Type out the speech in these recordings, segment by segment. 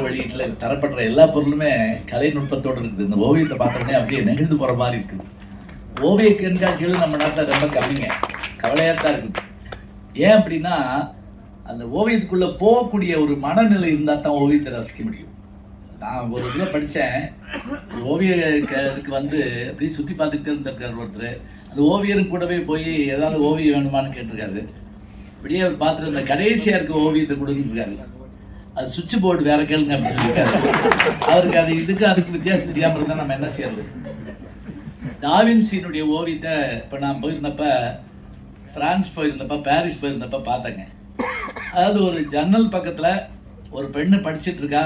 வெளியீட்டில் தரப்படுற எல்லா பொருளுமே கலை நுட்பத்தோடு இருக்குது. இந்த ஓவியத்தை பார்த்தோன்னே அப்படியே நெகிழ்ந்து போகிற மாதிரி இருக்குது. ஓவிய கண்காட்சிகளும் நம்ம நாட்டில் ரொம்ப கம்மிங்க, கவலையாக தான் இருக்குது. ஏன் அப்படின்னா அந்த ஓவியத்துக்குள்ளே போகக்கூடிய ஒரு மனநிலை இருந்தால் தான் ஓவியத்தை ரசிக்க முடியும். நான் ஒரு இதில் படித்தேன், ஓவிய இதுக்கு வந்து அப்படியே சுற்றி பார்த்துக்கிட்டே இருந்திருக்காரு ஒருத்தர். அந்த ஓவியரும் கூடவே போய் ஏதாவது ஓவியம் வேணுமான்னு கேட்டிருக்காரு. அப்படியே அவர் பார்த்துட்டு இருந்த கடைசியாக இருக்க ஓவியத்தை கொடுத்துருக்காரு. அது சுவிட்ச் போர்டு வேற கேளுங்க அப்படின்னு இருக்காரு. அவருக்கு அது அதுக்கு வித்தியாசம் தெரியாமல் இருந்தால் நம்ம என்ன செய்யறது? டாவின்சியினுடைய ஓவியத்தை இப்போ நான் போயிருந்தப்ப, பிரான்ஸ் போயிருந்தப்ப, பாரிஸ் போயிருந்தப்ப பார்த்தேங்க. அதாவது ஒரு ஜன்னல் பக்கத்தில் ஒரு பெண்ணு படிச்சுட்டு இருக்கா.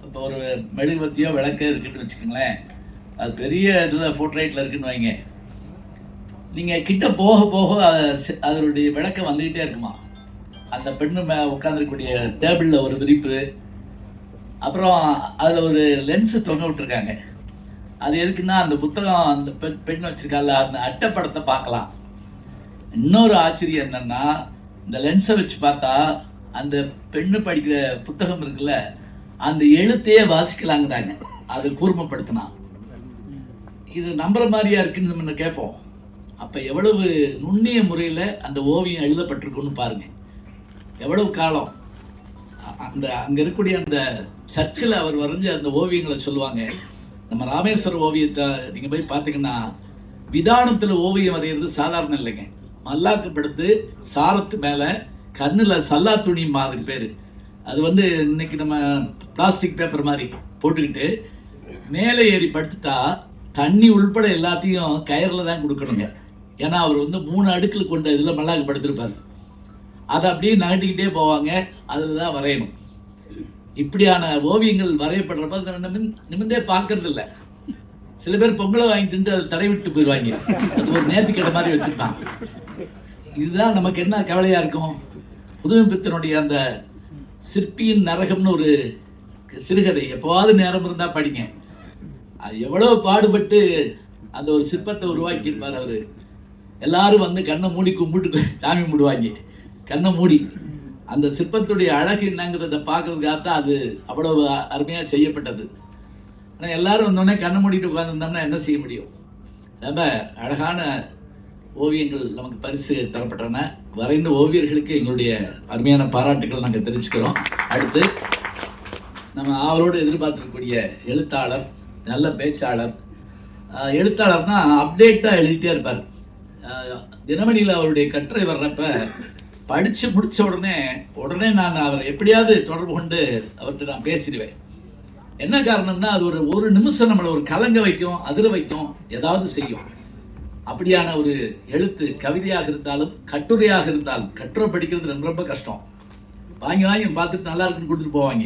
இப்போ ஒரு மெழுகுவத்தியோ விளக்கோ இருக்குன்னு வச்சுக்கோங்களேன். அது பெரிய இதில் ஃபோட்டோரைட்டில் இருக்குன்னு வைங்க. நீங்கள் கிட்ட போக போக அதனுடைய விளக்கம் வந்துக்கிட்டே இருக்குமா. அந்த பெண்ணு உட்காந்துருக்கக்கூடிய டேபிளில் ஒரு விரிப்பு, அப்புறம் அதில் ஒரு லென்ஸு தொங்க விட்டுருக்காங்க. அது எதுக்குன்னா அந்த புத்தகம் அந்த பெண் வச்சுருக்கால அந்த அட்டைப்படத்தை பார்க்கலாம். இன்னொரு ஆச்சரியம் என்னென்னா, இந்த லென்ஸை வச்சு பார்த்தா அந்த பெண்ணு படிக்கிற புத்தகம் இருக்குல்ல, அந்த எழுத்தையே வாசிக்கலாங்கிறாங்க. அதை கூர்மைப்படுத்தினா இது நம்புற மாதிரியா இருக்குன்னு நம்ம கேட்போம். அப்போ எவ்வளவு நுண்ணிய முறையில் அந்த ஓவியம் எழுதப்பட்டிருக்குன்னு பாருங்கள். எவ்வளவு காலம் அந்த அங்கே இருக்கக்கூடிய அந்த சர்ச்சில் அவர் வரைஞ்ச அந்த ஓவியங்களை சொல்லுவாங்க. நம்ம ராமேஸ்வரம் ஓவியத்தை நீங்கள் போய் பார்த்தீங்கன்னா, விதானத்தில் ஓவியம் வரைகிறது சாதாரணம் இல்லைங்க. மல்லாக்கப்படுத்து சாரத்து மேலே கண்ணில் சல்லா துணி மாதிரி பேர். அது வந்து இன்னைக்கு நம்ம பிளாஸ்டிக் பேப்பர் மாதிரி போட்டுக்கிட்டு மேலே ஏறி படுத்துட்டா தண்ணி உள்பட எல்லாத்தையும் கயரில் தான் கொடுக்கணுங்க. ஏன்னா அவர் வந்து 3 அடுக்கில் கொண்ட இதில் மல்லாக்கப்படுத்திருப்பார். அதை அப்படியே நகட்டிக்கிட்டே போவாங்க, அதில் தான் வரையணும். இப்படியான ஓவியங்கள் வரையப்படுறப்ப நிமிந்தே பார்க்கறது இல்லை. சில பேர் பொங்கலை வாங்கி தின்று அதை தடை விட்டு போயிடுவாங்க. அது ஒரு நேர்த்திக்கடை மாதிரி வச்சுருப்பான். இதுதான் நமக்கு என்ன கவலையாக இருக்கும். புதுமைப்பித்தனுடைய அந்த சிற்பியின் நரகம்னு ஒரு சிறுகதை எப்போவாது நேரம் இருந்தால் படிங்க. அது எவ்வளோ பாடுபட்டு அந்த ஒரு சிற்பத்தை உருவாக்கியிருப்பார் அவர். எல்லாரும் வந்து கண்ணை மூடி கும்பிட்டு சாமி கும்பிடுவாங்க, கண்ணை மூடி. அந்த சிற்பத்துடைய அழகு என்னங்கிறத பார்க்கறதுக்காகத்தான் அது அவ்வளவு அருமையாக செய்யப்பட்டது. ஆனால் எல்லாரும் வந்தோடனே கண்ணை மூடிட்டு உட்காந்துருந்தோம்னா என்ன செய்ய முடியும்? ரொம்ப அழகான ஓவியங்கள் நமக்கு பரிசு தரப்பட்டன. வரைந்த ஓவியர்களுக்கு எங்களுடைய அருமையான பாராட்டுக்கள் நாங்கள் தெரிவிச்சுக்கிறோம். அடுத்து நம்ம அவரோடு எதிர்பார்த்துருக்கக்கூடிய எழுத்தாளர், நல்ல பேச்சாளர். எழுத்தாளர்னா அப்டேட்டாக எழுதிட்டே இருப்பார். தினமணியில் அவருடைய கட்டுரை வர்றப்ப படித்து முடித்த உடனே நான் அவரை எப்படியாவது தொடர்பு கொண்டு அவர்கிட்ட நான் பேசிடுவேன். என்ன காரணம்னா அது ஒரு நிமிஷம் நம்மளை ஒரு கலங்க வைக்கும், அதிர வைக்கும், ஏதாவது செய்யும். அப்படியான ஒரு எழுத்து, கவிதையாக இருந்தாலும் கட்டுரையாக இருந்தாலும். கட்டுரை படிக்கிறது ரொம்ப ரொம்ப கஷ்டம். வாங்கி பார்த்துட்டு நல்லா இருக்குன்னு கொடுத்துட்டு போவாங்க.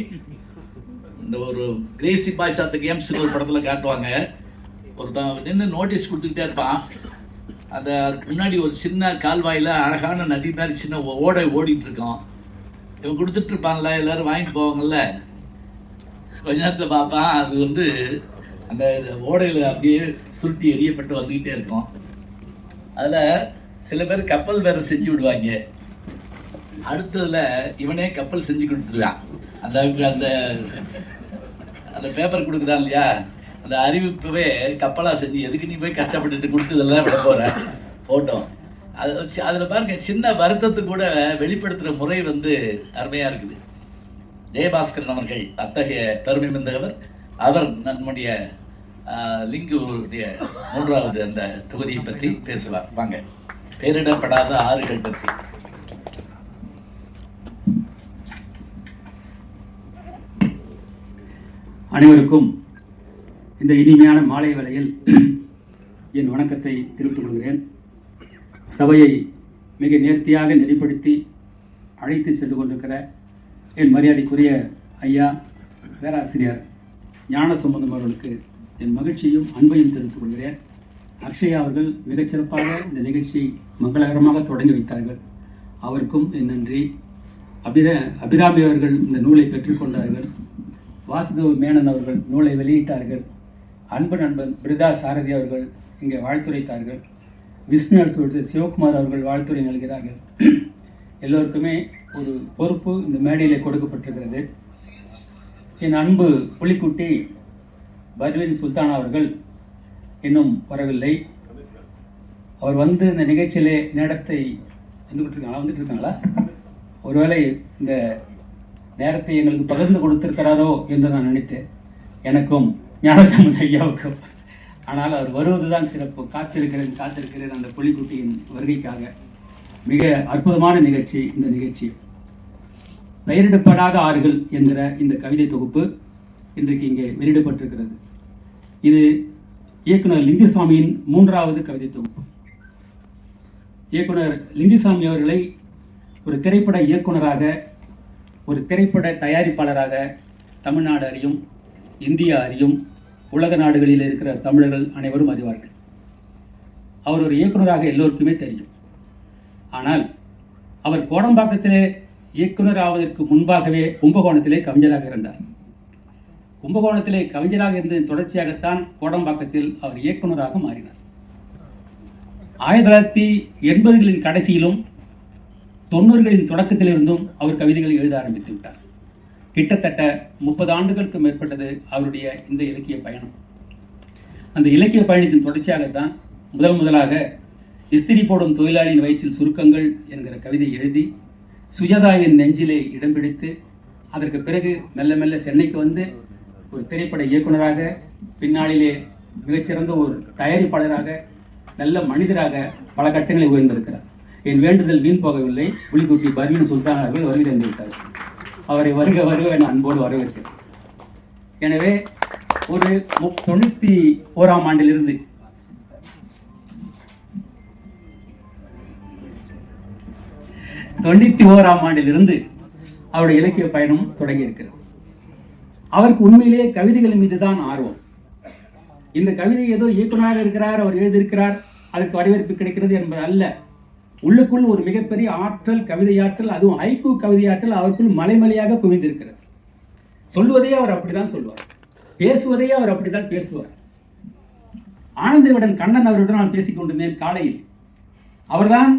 இந்த ஒரு கிரேசி பாய்ஸ் ஆஃப் த கேம்ஸ்னு ஒரு படத்தில் காட்டுவாங்க. ஒருத்தன் நின்று நோட்டீஸ் கொடுத்துக்கிட்டே இருப்பான். அந்த முன்னாடி ஒரு சின்ன கால்வாயில் அழகான நதி மாதிரி சின்ன ஓடை ஓடிட்டு இருக்கோம். இவன் கொடுத்துட்டு இருப்பாங்கள, எல்லோரும் வாங்கிட்டு போவாங்கல்ல. கொஞ்ச நேரத்தில் பார்ப்பான், அது வந்து அந்த ஓடையில் அப்படியே சுருட்டி எரியப்பட்டு வந்துக்கிட்டே இருக்கும். அதில் சில பேர் கப்பல் வேறு செஞ்சு விடுவாங்க. அடுத்ததில் இவனே கப்பல் செஞ்சு கொடுத்துருவான். அந்த அந்த அந்த பேப்பர் கொடுக்குறான் இல்லையா, அந்த அறிவிப்பவே கப்பலாக செஞ்சு எதுக்கு நீ போய் கஷ்டப்பட்டுட்டு கொடுத்து இதெல்லாம் விட போகிற ஃபோட்டோ. அதில் பாருங்க, சின்ன வருத்தத்தை கூட வெளிப்படுத்துகிற முறை வந்து அருமையாக இருக்குது. ஜெயபாஸ்கரன் அவர்கள் அத்தகைய பெருமை மிந்தவர். அவர் நம்முடைய லிங்குடைய 3வது அந்த தொகுதியை பற்றி பேசுவார். வாங்க. பெயரிடப்படாத ஆறுகள் பற்றி. அனைவருக்கும் இந்த இனிமையான மாலை வேளையில் என் வணக்கத்தை தெரிவித்துக் கொள்கிறேன். சபையை மிக நேர்த்தியாக நெறிப்படுத்தி அழைத்து சென்று கொண்டிருக்கிற என் மரியாதைக்குரிய ஐயா பேராசிரியர் ஞானசம்பந்தம் அவர்களுக்கு என் மகிழ்ச்சியும் அன்பையும் தெரிவித்துக் கொள்கிறேன். அக்ஷயா அவர்கள் மிகச்சிறப்பாக இந்த நிகழ்ச்சி மங்களகரமாக தொடங்கி வைத்தார்கள். அவருக்கும் என் நன்றி. அபிராமி அவர்கள் இந்த நூலை பெற்றுக்கொண்டார்கள். வாசுதேவ மேனன் அவர்கள் நூலை வெளியிட்டார்கள். அன்பு நண்பன் பிரிதா சாரதி அவர்கள் இங்கே வாழ்த்துரைத்தார்கள். விஷ்ணு அரசு சிவகுமார் அவர்கள் வாழ்த்துரை நல்கிறார்கள். எல்லோருக்குமே ஒரு பொறுப்பு இந்த மேடையில் கொடுக்கப்பட்டிருக்கிறது. என் அன்பு புலிக்குட்டி பர்வீன் சுல்தான் அவர்கள் இன்னும் வரவில்லை. அவர் வந்து இந்த நிகழ்ச்சியிலே நேரத்தை வந்துட்டு இருக்காங்களா? ஒருவேளை இந்த நேரத்தை எங்களுக்கு பகிர்ந்து கொடுத்திருக்கிறாரோ என்று நான் நினைத்தேன், எனக்கும் ஞானசம்பந்த ஐயாவுக்கும். ஆனால் அவர் வருவதுதான் சிறப்பு. காத்திருக்கிறேன் அந்த புலிக்குட்டியின் வருகைக்காக. மிக அற்புதமான நிகழ்ச்சி இந்த நிகழ்ச்சி. பெயரிடப்படாத ஆறுகள் என்கிற இந்த கவிதை தொகுப்பு இன்றைக்கு இங்கே வெளியிடப்பட்டிருக்கிறது. இது இயக்குனர் லிங்குசாமியின் 3வது கவிதை தொகுப்பு. இயக்குனர் லிங்குசாமி அவர்களை ஒரு திரைப்பட இயக்குனராக, ஒரு திரைப்பட தயாரிப்பாளராக தமிழ்நாடு அறியும், இந்தியா அறியும், உலக நாடுகளில் இருக்கிற தமிழர்கள் அனைவரும் அறிவார்கள். அவர் ஒரு இயக்குனராக எல்லோருக்குமே தெரியும். ஆனால் அவர் கோடம்பாக்கத்திலே இயக்குனர் ஆவதற்கு முன்பாகவே கும்பகோணத்திலே கவிஞராக இருந்தார். கும்பகோணத்திலே கவிஞராக இருந்ததன் தொடர்ச்சியாகத்தான் கோடம்பாக்கத்தில் அவர் இயக்குனராக மாறினார். 1980களின் கடைசியிலும் 90களின் தொடக்கத்திலிருந்தும் அவர் கவிதைகள் எழுத ஆரம்பித்து விட்டார். கிட்டத்தட்ட 30 ஆண்டுகளுக்கு மேற்பட்டது அவருடைய இந்த இலக்கிய பயணம். அந்த இலக்கிய பயணத்தின் தொடர்ச்சியாகத்தான் முதலாக இஸ்திரி போடும் தொழிலாளியின் வயிற்றில் சுருக்கங்கள் என்கிற கவிதை எழுதி சுஜாதாவின் நெஞ்சிலே இடம் பிடித்து, அதற்கு பிறகு மெல்ல மெல்ல சென்னைக்கு வந்து ஒரு திரைப்பட இயக்குனராக, பின்னாளிலே மிகச்சிறந்த ஒரு தயாரிப்பாளராக, நல்ல மனிதராக பல கட்டங்களை உயர்ந்திருக்கிறார். என் வேண்டுதல் வீண் போகவில்லை. புலிக்குட்டி பர்வீன் சுல்தான் அவர்கள் வருகை தந்து விட்டார். அவரை வருக என அன்போடு வரவேற்கிறேன். எனவே ஒரு 91ஆம் ஆண்டிலிருந்து 91ஆம் ஆண்டிலிருந்து அவருடைய இலக்கிய பயணம் தொடங்கி இருக்கிறது. அவருக்கு உண்மையிலேயே கவிதைகள் மீதுதான் ஆர்வம். இந்த கவிதை ஏதோ இயக்குனராக இருக்கிறார், அவர் எழுதியிருக்கிறார், அதற்கு வரவேற்பு கிடைக்கிறது என்பது அல்ல. உள்ளுக்குள் ஒரு மிகப்பெரிய ஆற்றல், கவிதையாற்றல், அதுவும் ஹைக்கூ கவிதையாற்றல் அவருக்குள் மலைமலையாக குவிந்திருக்கிறது. சொல்லுவதே அவர் அப்படிதான் சொல்வார், பேசுவதே அவர் அப்படித்தான் பேசுவார். ஆனந்த விகடன் கண்ணன் அவருடன் நான் பேசிக் கொண்டிருந்தேன் காலையில். அவர்தான்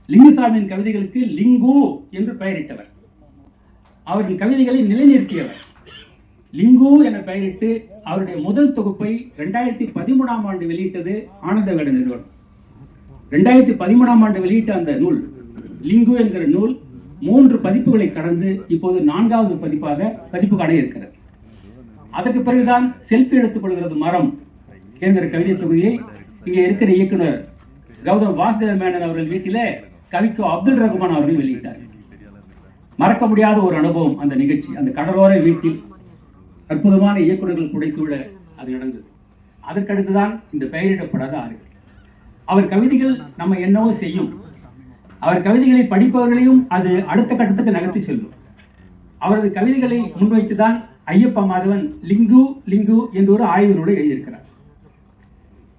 லிங்குசாமியின் கவிதைகளுக்கு லிங்கு என்று பெயரிட்டவர். அவரின் கவிதைகளை நிலைநிறுத்தியவர். லிங்கு என பெயரிட்டு அவருடைய முதல் தொகுப்பை 2013ஆம் ஆண்டு வெளியிட்டது ஆனந்த விகடன் நிறுவனம். 2013ஆம் ஆண்டு வெளியிட்ட அந்த நூல் லிங்கு என்கிற நூல் 3 பதிப்புகளை கடந்து இப்போது 4வது பதிப்பு காண இருக்கிறது. அதற்கு பிறகுதான் செல்ஃபி எடுத்துக் கொள்கிறது மரம் என்கிற கவிதை தொகுதியை இங்கே இருக்கிற இயக்குனர் கௌதம் வாசுதேவ மேனன் அவர்கள் வீட்டிலே கவிக்கோ அப்துல் ரகுமான் அவர்கள் வெளியிட்டார். மறக்க முடியாத ஒரு அனுபவம் அந்த நிகழ்ச்சி. அந்த கடலோர வீட்டில் அற்புதமான இயக்குநர்கள் புடைசூழ அது நடந்தது. அதற்கடுத்துதான் இந்த பெயரிடப்படாத ஆறுகள். அவர் கவிதைகள் நம்ம என்னவோ செய்யும். அவர் கவிதைகளை படிப்பவர்களையும் அது அடுத்த கட்டத்துக்கு நகர்த்தி செல்லும். அவரது கவிதைகளை முன்வைத்துதான் ஐயப்ப மாதவன் லிங்கு என்று ஒரு ஆய்வு நூலை எழுதியிருக்கிறார்.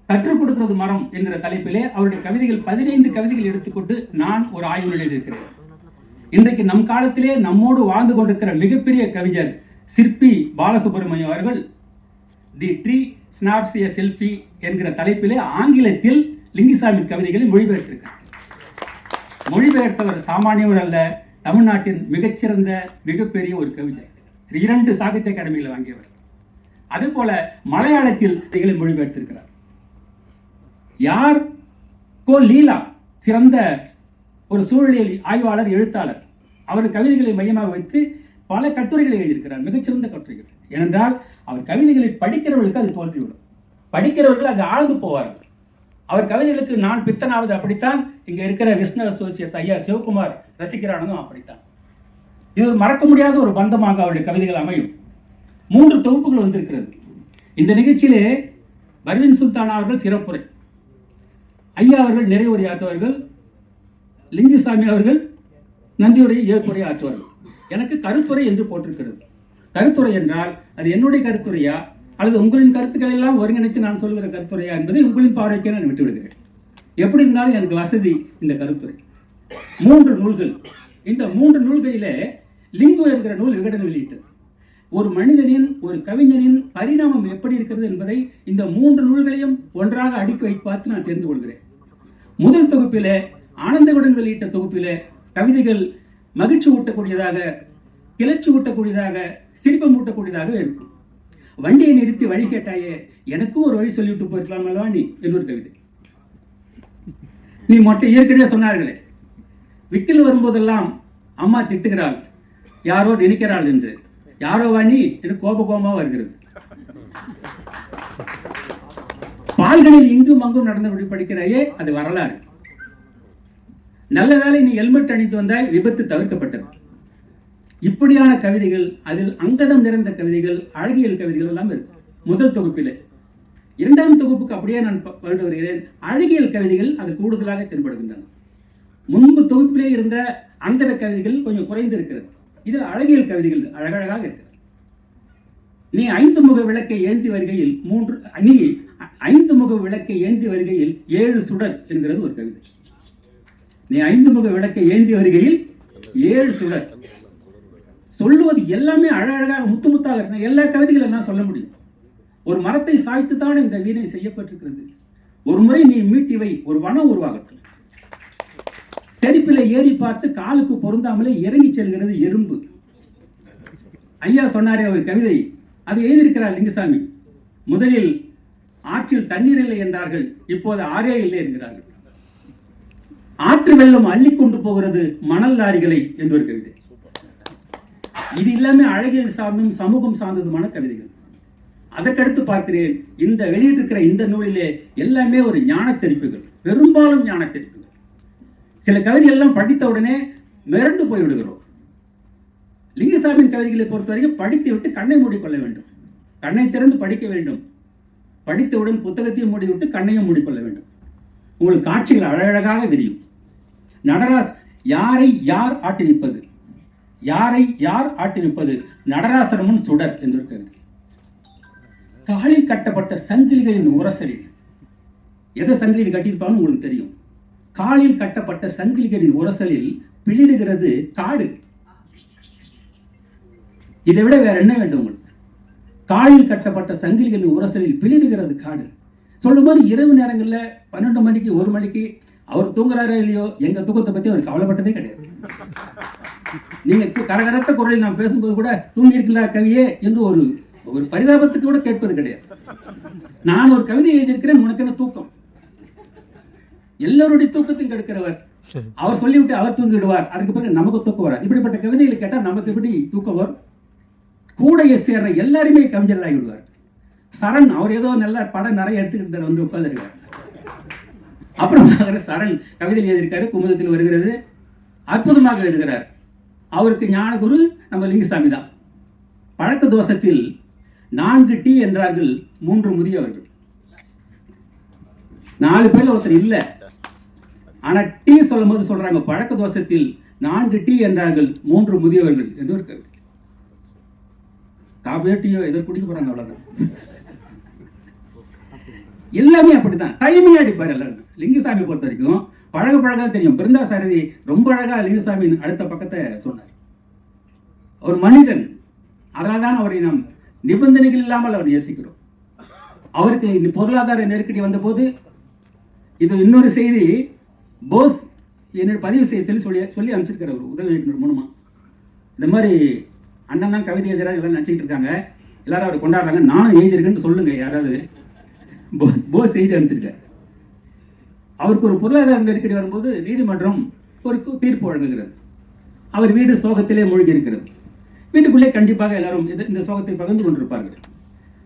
கற்றுக் கொடுக்கிறது மரம் என்கிற தலைப்பிலே அவருடைய கவிதைகள் 15 கவிதைகள் எடுத்துக்கொண்டு நான் ஒரு ஆய்வு நூல் எழுதியிருக்கிறேன். இன்றைக்கு நம் காலத்திலே நம்மோடு வாழ்ந்து கொண்டிருக்கிற மிகப்பெரிய கவிஞர் சிற்பி பாலசுப்ரமணியம் அவர்கள் தி ட்ரீ ஸ்னாப்ஸ் எ செல்ஃபி என்கிற தலைப்பிலே ஆங்கிலத்தில் லிங்குசாமி கவிதைகளை மொழிபெயர்த்திருக்கிறார். மொழிபெயர்த்தவர் சாமானியவர் அல்ல, தமிழ்நாட்டின் மிகச்சிறந்த மிகப்பெரிய ஒரு கவிஞர். 2 சாகித்ய அகாடமிகளை வாங்கியவர். அதே போல மலையாளத்தில் கவிதைகளை மொழிபெயர்த்திருக்கிறார். யார் கோ லீலா சிறந்த ஒரு சூழலியல் ஆய்வாளர், எழுத்தாளர். அவர் கவிதைகளை மையமாக வைத்து பல கட்டுரைகளை எழுதியிருக்கிறார், மிகச்சிறந்த கட்டுரைகள். ஏனென்றால் அவர் கவிதைகளை படிக்கிறவர்களுக்கு அது தோல்விவிடும், படிக்கிறவர்கள் அது ஆழ்ந்து போவார்கள். அவர் கவிதைகளுக்கு நான் பித்தனாவது அப்படித்தான். இங்க இருக்கிற விஷ்ணு அசோசியேட் ஐயா சிவகுமார் ரசிக்கிறானதும் அப்படித்தான். இது ஒரு மறக்க முடியாத ஒரு பந்தமாக அவருடைய கவிதைகள் அமையும். 3 தொகுப்புகள் வந்திருக்கிறது. இந்த நிகழ்ச்சியிலே பர்வீன் சுல்தான் அவர்கள் சிறப்புரை, ஐயா அவர்கள் நிறைவுரை ஆற்றுவார்கள், லிங்குசாமி அவர்கள் நன்றியுரை ஏற்புரை ஆற்றுவார்கள். எனக்கு கருத்துரை என்று போட்டிருக்கிறது. கருத்துரை என்றால் அது என்னுடைய கருத்துரையா அல்லது உங்களின் கருத்துக்களை எல்லாம் ஒருங்கிணைத்து நான் சொல்கிற கருத்துரையா என்பதை உங்களின் பார்வைக்கே நான் விட்டு விடுகிறேன். எப்படி இருந்தாலும் எனக்கு வசதி இந்த கருத்துரை. 3 நூல்கள். இந்த 3 நூல்களிலே லிங்கு என்கிற நூல் விகடன் வெளியிட்டது. ஒரு மனிதனின், ஒரு கவிஞனின் பரிணாமம் எப்படி இருக்கிறது என்பதை இந்த 3 நூல்களையும் ஒன்றாக அடுக்கி வைத்து பார்த்து நான் தெரிந்து கொள்கிறேன். முதல் தொகுப்பிலே ஆனந்த விகடன் வெளியிட்ட தொகுப்பிலே கவிதைகள் மகிழ்ச்சி ஊட்டக்கூடியதாக, கிளர்ச்சி ஊட்டக்கூடியதாக, சிரிப்பை மூட்டக்கூடியதாகவே இருக்கும். வண்டியை நிறுத்தி வழி கேட்டாயே, எனக்கும் ஒரு வழி சொல்லிவிட்டு போயிருக்கலாம் அல்லவா நீ, என்னொரு கவிதை. நீ மொட்டை ஏற்கனவே சொன்னார்களே, விட்டில் வரும்போதெல்லாம் அம்மா திட்டுகிறாள், யாரோ நினைக்கிறாள் என்று. யாரோ வாணி என்று கோபமா வருகிறது. பால்களில் இங்கும் அங்கும் நடந்தபடி படிக்கிறாயே, அது வரலாறு. நல்ல வேளை நீ ஹெல்மெட் அணிந்து வந்தால் விபத்து தவிர்க்கப்பட்டது. இப்படியான கவிதைகள், அதில் அங்கதம் நிறைந்த கவிதைகள், அழகியல் கவிதைகள் எல்லாம் இருக்கு முதல் தொகுப்பிலே. இரண்டாம் தொகுப்புக்கு அப்படியே நான் கொண்டு வருகிறேன். அழகியல் கவிதைகள் அது கூடுதலாக தென்படுகின்றன. முன்பு தொகுப்பிலே இருந்த அங்கத கவிதைகள் கொஞ்சம் குறைந்து இருக்கிறது. இதில் அழகியல் கவிதைகள் அழகழகாக இருக்கிறது. நீ 5 முக விளக்கை ஏந்தி வருகையில் 5 முக விளக்கை ஏந்தி வருகையில் 7 சுடர் என்கிறது ஒரு கவிதை. நீ 5 முக விளக்கை ஏந்தி வருகையில் 7 சுடர். சொல்லுவது எல்லாமே அழகழகாக முத்து முத்தாக இருக்கு. எல்லா கவிதைகளும் எல்லாம் சொல்ல முடியும். ஒரு மரத்தை சாய்த்துத்தான் இந்த வீணை செய்யப்பட்டிருக்கிறது. ஒரு முறை நீ மீட்டிவை, ஒரு வனம் உருவாகட்டும். செருப்பில ஏறி பார்த்து காலுக்கு பொருந்தாமலே இறங்கி செல்கிறது எறும்பு. ஐயா சொன்னாரே ஒரு கவிதை, அதை எழுதியிருக்கிறார் லிங்குசாமி. முதலில் ஆற்றில் தண்ணீர் இல்லை என்றார்கள், இப்போது ஆறே இல்லை என்கிறார்கள். ஆற்று வெள்ளம் அள்ளி கொண்டு போகிறது மணல் லாரிகளை என்று ஒரு கவிதை. இது எல்லாமே அழகியல் சார்ந்தும் சமூகம் சார்ந்ததுமான கவிதைகள். அதற்கடுத்து பார்க்கிறேன், இந்த வெளியிட்டிருக்கிற இந்த நூலிலே எல்லாமே ஒரு ஞான தெரிப்புகள், பெரும்பாலும் ஞான தெரிப்புகள். சில கவிதைகள் எல்லாம் படித்த உடனே மிரண்டு போய்விடுகிறோம். லிங்குசாமியின் கவிதைகளை பொறுத்தவரைக்கும் படித்து விட்டு கண்ணை மூடிக்கொள்ள வேண்டும், கண்ணை திறந்து படிக்க வேண்டும். படித்தவுடன் புத்தகத்தையும் மூடிவிட்டு கண்ணையும் மூடிக்கொள்ள வேண்டும். உங்களுக்கு காட்சிகள் அழகழகாக விரியும். நடராஜ் யாரை யார் ஆட்டுவிப்பது, யாரை யார் ஆட்டுவிப்பது, நடராசரமும் சுடர் என்று ஒரு கவிதை. காலில் கட்டப்பட்ட சங்கிலிகளின் உரசலில், எதை சங்கிலி கட்டியிருப்பான்னு உங்களுக்கு தெரியும். காலில் கட்டப்பட்ட சங்கிலிகளின் உரசலில் பிளிடுகிறது காடு. இதை விட வேற என்ன வேண்டும் உங்களுக்கு? காலில் கட்டப்பட்ட சங்கிலிகளின் உரசலில் பிளிடுகிறது காடு. சொல்லும்போது இரவு நேரங்களில் 12 மணிக்கு 1 மணிக்கு அவர் தூங்குறாரோ இல்லையோ, எங்க தூக்கத்தை பத்தி அவர் கவலைப்பட்டதே கிடையாது. நீங்க கரகரத்த குரலில் நாம் பேசும்போது கூட தூங்கி இருக்கிறா கவியே என்று ஒரு பரிதாபத்துக்கு கூட கேட்பது கிடையாது. நான் ஒரு கவிதை எழுதியிருக்கிறேன், உனக்கு என்ன தூக்கம்? எல்லோருடைய தூக்கத்தையும் கெடுக்கிறவர். அவர் சொல்லிவிட்டு அவர் தூங்கி விடுவார், அதுக்கு பிறகு நமக்கு தூக்கம் வராது. இப்படிப்பட்ட கவிதைகளை கேட்டால் நமக்கு எப்படி தூக்கம் வரும்? கூடைய சேர்ற எல்லாருமே கவிஞர்களாகி விடுவார். சரண் அவர் ஏதோ நல்ல படம் நிறைய எடுத்துக்கிட்டு வந்து உட்கார்ந்துருக்கார். அப்புறம் சரண் கவிதை எழுதியிருக்காரு, குமுதத்தில் வருகிறது, அற்புதமாக எழுதுகிறார். அவருக்கு ஞான குரு நம்ம லிங்குசாமி தான். பழக்க தோஷத்தில் 4 டீ என்றார்கள் 3 முதியவர்கள். 4 பேர்ல ஒருத்தர் இல்லை, ஆனா டீ சொல்லும் போது சொல்றாங்க, பழக்க தோஷத்தில் 4 டீ என்றார்கள் 3 முதியவர்கள் என்று ஒரு கவிதை. காப்பியோ டீயோ எதோ குடிக்க போறாங்க, அவ்வளவுதான். எல்லாமே அப்படித்தான், டைமிங் அடிப்பார் எல்லாரும். லிங்குசாமி பொறுத்த வரைக்கும் பழக தெரியும். பிருந்தா சாரதி ரொம்ப அழகா லிங்குசாமியின் அடுத்த பக்கத்தை சொன்னார். ஒரு மனிதன், அதனால்தான் அவரை நாம் நிபந்தனைகள் இல்லாமல் அவர் நேசிக்கிறோம். அவருக்கு பொருளாதார நெருக்கடி வந்த போது, இது இன்னொரு செய்தி, போஸ் என்ன பதிவு செய்ய சொல்லி அனுப்பிச்சிருக்கிற ஒரு உதவி இயக்குனர் மூலமா, இந்த மாதிரி அண்ணன் தான் கவிதை எழுதுறாரு, எல்லாம் நினச்சிக்கிட்டு இருக்காங்க, எல்லாரும் அவர் கொண்டாடுறாங்க, நானும் எழுதியிருக்கேன்னு சொல்லுங்க யாராவது. போஸ் செய்தி அனுப்பிச்சிருக்காரு. அவருக்கு ஒரு பொருளாதார நெருக்கடி வரும்போது நீதிமன்றம் ஒரு தீர்ப்பு வழங்குகிறது. அவர் வீடு சோகத்திலே மூழ்கி இருக்கிறது. வீட்டுக்குள்ளே கண்டிப்பாக எல்லாரும் இந்த சோகத்தை பகிர்ந்து கொண்டிருப்பார்கள்.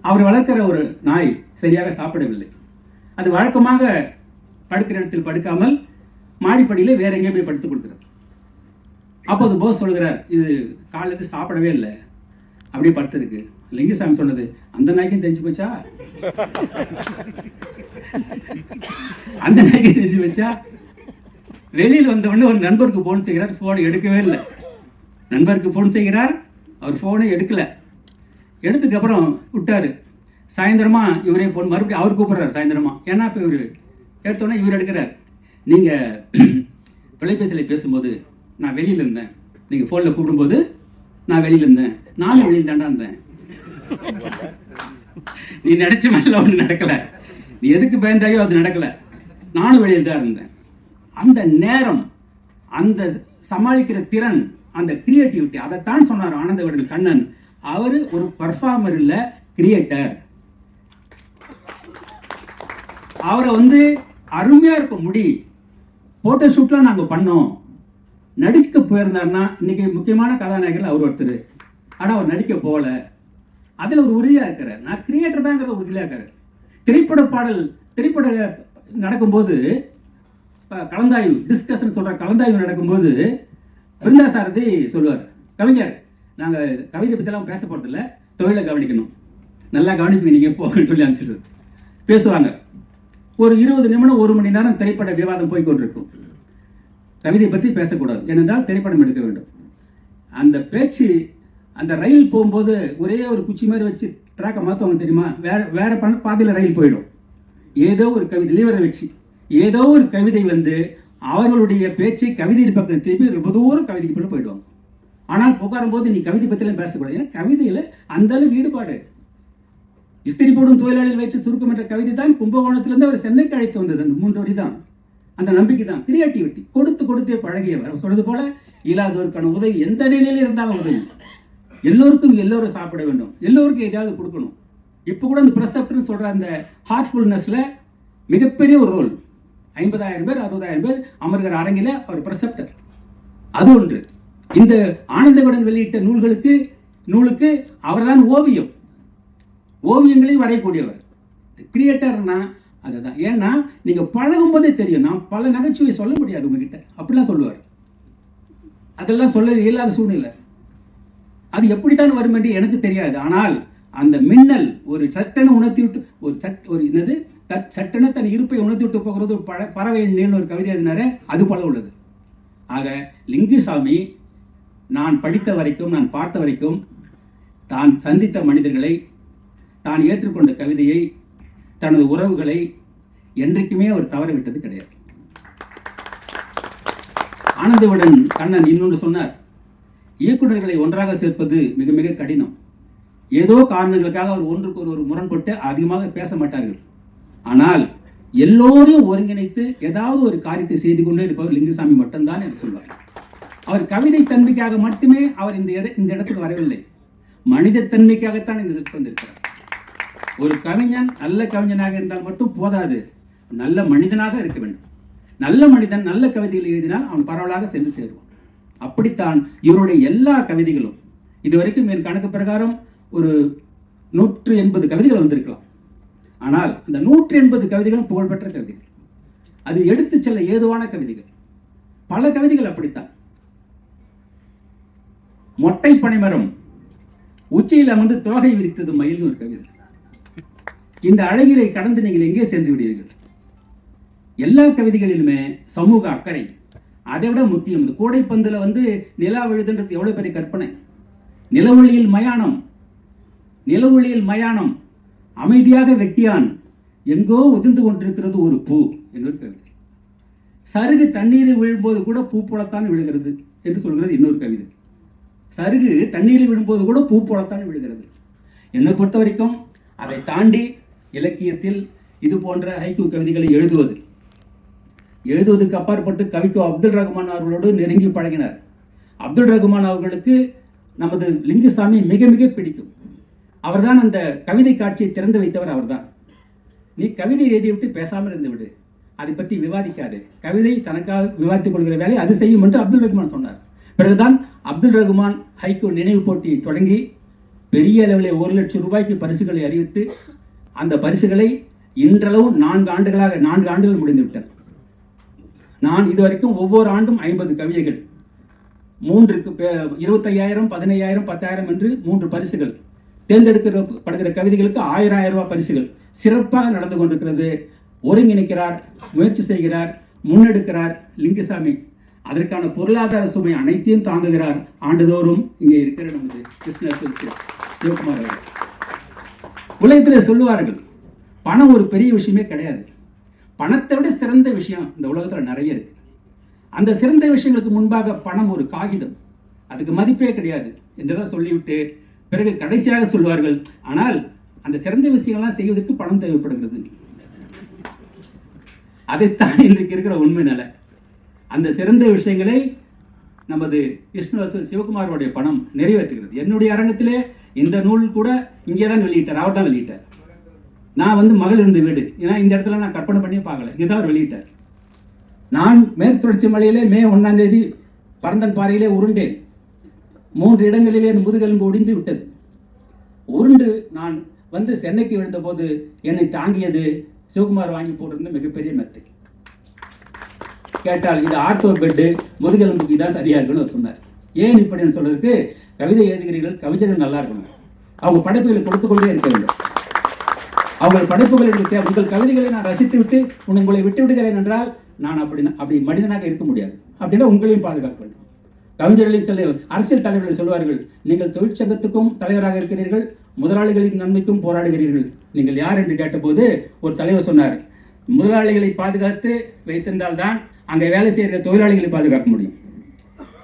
அவர் வளர்க்கிற ஒரு நாய் சரியாக சாப்பிடவில்லை. அது வழக்கமாக படுக்கிற இடத்தில் படுக்காமல் மாடிப்படியிலே வேற எங்கேயும் போய் படுத்துக் கொடுக்கிறார். அப்போது போஸ் சொல்கிறார், இது காலையில சாப்பிடவே இல்லை, அப்படியே படுத்திருக்கு. லிங்குசாமி சொன்னது, அந்த நாய்க்கும் தெரிஞ்சு போச்சா? அந்த நாய்க்கு தெரிஞ்சு போச்சா? வெளியில் வந்த உடனே ஒரு நண்பருக்கு போன் செய்கிறார், போனை எடுக்கவே இல்லை. நண்பருக்கு போன் செய்கிறார், அவர் போனை எடுக்கல. எடுத்துக்கு அப்புறம் விட்டாரு. சாயந்தரமா இவரே போன் மறுபடியும் அவர் கூப்பிடுறாரு சாயந்தரமா. ஏன்னா இப்போ இவர் எடுத்தோடனே இவர் எடுக்கிறார். நீங்க தொலைபேசியில் பேசும்போது நான் வெளியில் இருந்தேன், நீங்க போன்ல கூப்பிடும்போது நான் வெளியில் இருந்தேன், நானும் வெளியில் தாண்டா இருந்தேன். நீ நினைச்ச மாதிரிலாம் ஒன்று நடக்கல, நீ எதுக்கு பயந்தாயோ அது நடக்கல, நானும் வெளியில் தான் இருந்தேன். அந்த நேரம், அந்த சமாளிக்கிற திறன், அந்த கிரியேட்டிவிட்டி, அதைத்தான் சொன்னார் ஆனந்த விகடன் கண்ணன். அவர் ஒரு பர்ஃபார்மர் இல்லை, கிரியேட்டர். அவரை வந்து அருமையாக இருக்கும் முடி, ஃபோட்டோ ஷூட்லாம் நாங்கள் பண்ணோம். நடிக்க போயிருந்தாருன்னா இன்னைக்கு முக்கியமான கதாநாயகர் அவர் ஒருத்தர். ஆனால் அவர் நடிக்க போகல. அதில் ஒரு உறுதியாக இருக்கிறார். நான் கிரியேட்டர் தாங்கிறத உறுதியாக இருக்கிறார். திரைப்பட நடக்கும்போது கலந்தாய்வு டிஸ்கஷன் சொல்கிற கலந்தாய்வு நடக்கும்போது பிருந்தா சாரதி சொல்லுவார், கவிஞர் நாங்கள் கவிதை பற்றிலாம் பேச போகிறதில்ல, தொழிலை கவனிக்கணும், நல்லா கவனிப்பீங்க நீங்கள் போகணும்னு சொல்லி அனுப்பிச்சிடுது. பேசுவாங்க. ஒரு 20 நிமிடம் 1 மணி நேரம் திரைப்பட விவாதம் போய்கொண்டிருக்கும். கவிதை பற்றி பேசக்கூடாது, ஏனென்றால் திரைப்படம் எடுக்க வேண்டும். அந்த பேச்சு அந்த ரயில் போகும்போது ஒரே ஒரு குச்சி மாதிரி வச்சு ட்ராக்கை மாற்றுவாங்க தெரியுமா? வேற பாதையில் ரயில் போயிடும். ஏதோ ஒரு கவிதை லீவரை வச்சு ஏதோ ஒரு கவிதை வந்து அவர்களுடைய பேச்சை கவிதையின் பக்கம் திருப்பி ரொம்ப தூரம் கவிதைக்கு போட்டு போயிடுவாங்க. ஆனால் புகாரும் போது நீ கவிதை பற்றிலாம் பேசக்கூடாது, ஏன்னா கவிதையில் அந்த அளவுக்கு ஈடுபாடு. இஸ்திரி போடும் தொழிலாளிகள் வயிற்று சுருக்கம் என்ற கவிதை தான் கும்பகோணத்திலிருந்து அவர் சென்னைக்கு அழைத்து வந்தது. அந்த 3 வரி தான் அந்த நம்பிக்கை தான் கிரியேட்டிவிட்டி. கொடுத்தே பழகியவர். அவர் சொல்றது போல இல்லாதவருக்கான உதவி எந்த நிலையில் இருந்தாலும் உதவி. எல்லோரும் சாப்பிட வேண்டும், எல்லோருக்கும் எதையாவது கொடுக்கணும். இப்போ கூட அந்த பிரசப்டர்னு சொல்ற அந்த ஹார்ட்ஃபுல்னஸ்ல மிகப்பெரிய ஒரு ரோல். 50,000 பேர் 60,000 பேர் அமர்கிற அரங்கில அவர் பிரசப்டர். அது ஒன்று. இந்த ஆனந்த விகடன் வெளியிட்ட நூலுக்கு அவர்தான் ஓவியங்களை வரையக்கூடியவர். கிரியேட்டர்னா அதுதான். ஏன்னா நீங்க பழகும் போதே தெரியும். நான் பல நகைச்சுவை சொல்ல முடியாது உங்ககிட்ட, அப்படிலாம் சொல்லுவார். அதெல்லாம் சொல்ல இயலாத சூழ்நிலை. அது எப்படித்தான் வரும் என்று எனக்கு தெரியாது. ஆனால் அந்த மின்னல் ஒரு சட்டென உணர்த்தி விட்டு சட்டென தன் இருப்பை உணர்த்தி விட்டு போகிறது. பறவை நீள்னு ஒரு கவிதை எழுதினாரே, அது போல உள்ளது. ஆக லிங்குசாமி நான் படித்த வரைக்கும், நான் பார்த்த வரைக்கும், தான் சந்தித்த மனிதர்களை, தான் ஏற்றுக்கொண்ட கவிதையை, தனது உறவுகளை என்றைக்குமே அவர் தவற விட்டது கிடையாது. ஆனந்தவுடன் கண்ணன் இன்னொன்று சொன்னார், இயக்குநர்களை ஒன்றாக சேர்ப்பது மிக மிக கடினம். ஏதோ காரணங்களுக்காக அவர் ஒன்றுக்கு ஒரு முரண்பட்டு அதிகமாக பேச மாட்டார்கள். ஆனால் எல்லோரையும் ஒருங்கிணைத்து ஏதாவது ஒரு காரியத்தை செய்து கொண்டே இருப்பவர் லிங்குசாமி மட்டும்தான் என்று சொல்வார். அவர் கவிதை தன்மைக்காக மட்டுமே அவர் இந்த இடத்துக்கு வரவில்லை, மனித தன்மைக்காகத்தான் இந்த இடத்துக்கு வந்திருக்கிறார். ஒரு கவிஞன் நல்ல கவிஞனாக இருந்தால் மட்டும் போதாது, நல்ல மனிதனாக இருக்க வேண்டும். நல்ல மனிதன் நல்ல கவிதைகள் எழுதினால் அவன் பரவலாக சென்று சேருவான். அப்படித்தான் இவருடைய எல்லா கவிதைகளும் இதுவரைக்கும் என் கணக்கு பிரகாரம் ஒரு 180 கவிதைகள் வந்திருக்கலாம். ஆனால் அந்த 180 கவிதைகளும் புகழ்பெற்ற கவிதைகள். அது எடுத்து செல்ல ஏதுவான கவிதைகள். பல கவிதைகள் அப்படித்தான். மொட்டை பனைமரம் உச்சியில் அமர்ந்து தோகை விரித்தது மயில் ஒரு கவிதை. இந்த அழகிலை கடந்து நீங்கள் எங்கே சென்று விடுவீர்கள்? எல்லா கவிதைகளிலுமே சமூக அக்கறை. அதை விட முக்கியம், இந்த கோடைப்பந்தில் வந்து நிலா விழுதுன்றது எவ்வளவு பெரிய கற்பனை. நிலவொளியில் மயானம் அமைதியாக வெட்டியான் எங்கோ உதிர்ந்து கொண்டிருக்கிறது ஒரு பூ என்று கவிதை. சருகு தண்ணீரில் விழும்போது கூட பூ போலத்தான் விழுகிறது என்று சொல்கிறது இன்னொரு கவிதை. சருகு தண்ணீரில் விழும்போது கூட பூ போலத்தான் விழுகிறது. என்னை பொறுத்த வரைக்கும் அதை தாண்டி இலக்கியத்தில் இது போன்ற ஹைக்கூ கவிதைகளை எழுதுவதற்கு அப்பாற்பட்டு கவிக்கோ அப்துல் ரஹ்மான் அவர்களோடு நெருங்கி பழகினார். அப்துல் ரஹ்மான் அவர்களுக்கு நமது லிங்குசாமி மிக மிக பிடிக்கும். அவர்தான் அந்த கவிதை காட்சியை திறந்து வைத்தவர் அவர்தான். நீ கவிதை எழுதிவிட்டு பேசாமல் இருந்து விடு, அதை பற்றி விவாதிக்காது, கவிதை தனக்காக விவாதித்துக் கொள்கிற வேலை அது செய்யும் என்று அப்துல் ரஹ்மான் சொன்னார். பிறகுதான் அப்துல் ரஹ்மான் ஹைக்கூ நினைவு போட்டியை தொடங்கி பெரிய அளவில் 1 லட்சம் ரூபாய்க்கு பரிசுகளை அறிவித்து அந்த பரிசுகளை இன்றளவும் 4 ஆண்டுகள் முடிந்துவிட்டது. நான் இதுவரைக்கும் ஒவ்வொரு ஆண்டும் 50 கவிதைகள், 3க்கு 25,000, 15,000, 10,000 என்று 3 பரிசுகள், தேர்ந்தெடுக்கப்படுகிற கவிதைகளுக்கு 1000 ரூபாய் பரிசுகள் சிறப்பாக நடந்து கொண்டிருக்கிறது. ஒருங்கிணைக்கிறார், முயற்சி செய்கிறார், முன்னெடுக்கிறார் லிங்குசாமி. அதற்கான பொருளாதார சுமை அனைத்தையும் தாங்குகிறார். ஆண்டுதோறும் இங்கே இருக்கிற நமது கிருஷ்ணர் சிவகுமார் அவர்கள் உலகத்தில் சொல்லுவார்கள், பணம் ஒரு பெரிய விஷயமே கிடையாது, பணத்தை விட சிறந்த விஷயம் இந்த உலகத்தில் நிறைய இருக்கு. அந்த சிறந்த விஷயங்களுக்கு முன்பாக பணம் ஒரு காகிதம், அதுக்கு மதிப்பே கிடையாது என்றுதான் சொல்லிவிட்டு பிறகு கடைசியாக சொல்வார்கள், ஆனால் அந்த சிறந்த விஷயங்கள்லாம் செய்வதற்கு பணம் தேவைப்படுகிறது. அதைத்தான் இன்றைக்கு இருக்கிற உண்மை நிலை. அந்த சிறந்த விஷயங்களை நமது விஷ்ணு சிவகுமாரோடைய பணம் நிறைவேற்றுகிறது. என்னுடைய அரங்கத்திலே இந்த நூல் கூட இங்கே தான் வெளியிட்டார், அவர் தான் வெளியிட்டார். நான் வந்து மகள் இருந்த வீடு, ஏன்னா இந்த இடத்துல நான் கற்பனை பண்ணியே பார்க்கல, இங்கே தான் அவர் வெளியிட்டார். நான் மேற்கு தொடர்ச்சி மலையிலே மே 1ஆம் தேதி பரந்தன் பாறையிலே உருண்டேன். 3 இடங்களிலே என் முதுகெலும்பு ஒடிந்து விட்டது. உருண்டு நான் வந்து சென்னைக்கு விழுந்தபோது என்னை தாங்கியது சிவகுமார் வாங்கி போட்டிருந்த மிகப்பெரிய மெத்தை. கேட்டால் இது ஆர்த்தோ பெட்டு, முதுகெலும்புக்கு இதான் சரியா இருக்குன்னு அவர் சொன்னார். ஏன் இப்படின்னு சொல்றதுக்கு, கவிதை எழுதுகிறீர்கள், கவிஞர்கள் நல்லா இருக்கணும், அவங்க படைப்புகளை கொடுத்துக்கொண்டே இருக்க வேண்டும். அவங்கள் படைப்புகளுக்கு உங்கள் கவிதைகளை நான் ரசித்து விட்டு உங்களை விட்டு விடுகிறேன் என்றால் நான் அப்படி மனிதனாக இருக்க முடியாது. அப்படின்னா உங்களையும் பாதுகாக்க வேண்டும். கவிஞர்களின் சில அரசியல் தலைவர்களை சொல்வார்கள், நீங்கள் தொழிற்சங்கத்துக்கும் தலைவராக இருக்கிறீர்கள், முதலாளிகளின் நன்மைக்கும் போராடுகிறீர்கள், நீங்கள் யார் என்று கேட்டபோது ஒரு தலைவர் சொன்னார், முதலாளிகளை பாதுகாத்து வைத்திருந்தால் தான் அங்கே வேலை செய்கிற தொழிலாளிகளை பாதுகாக்க முடியும்.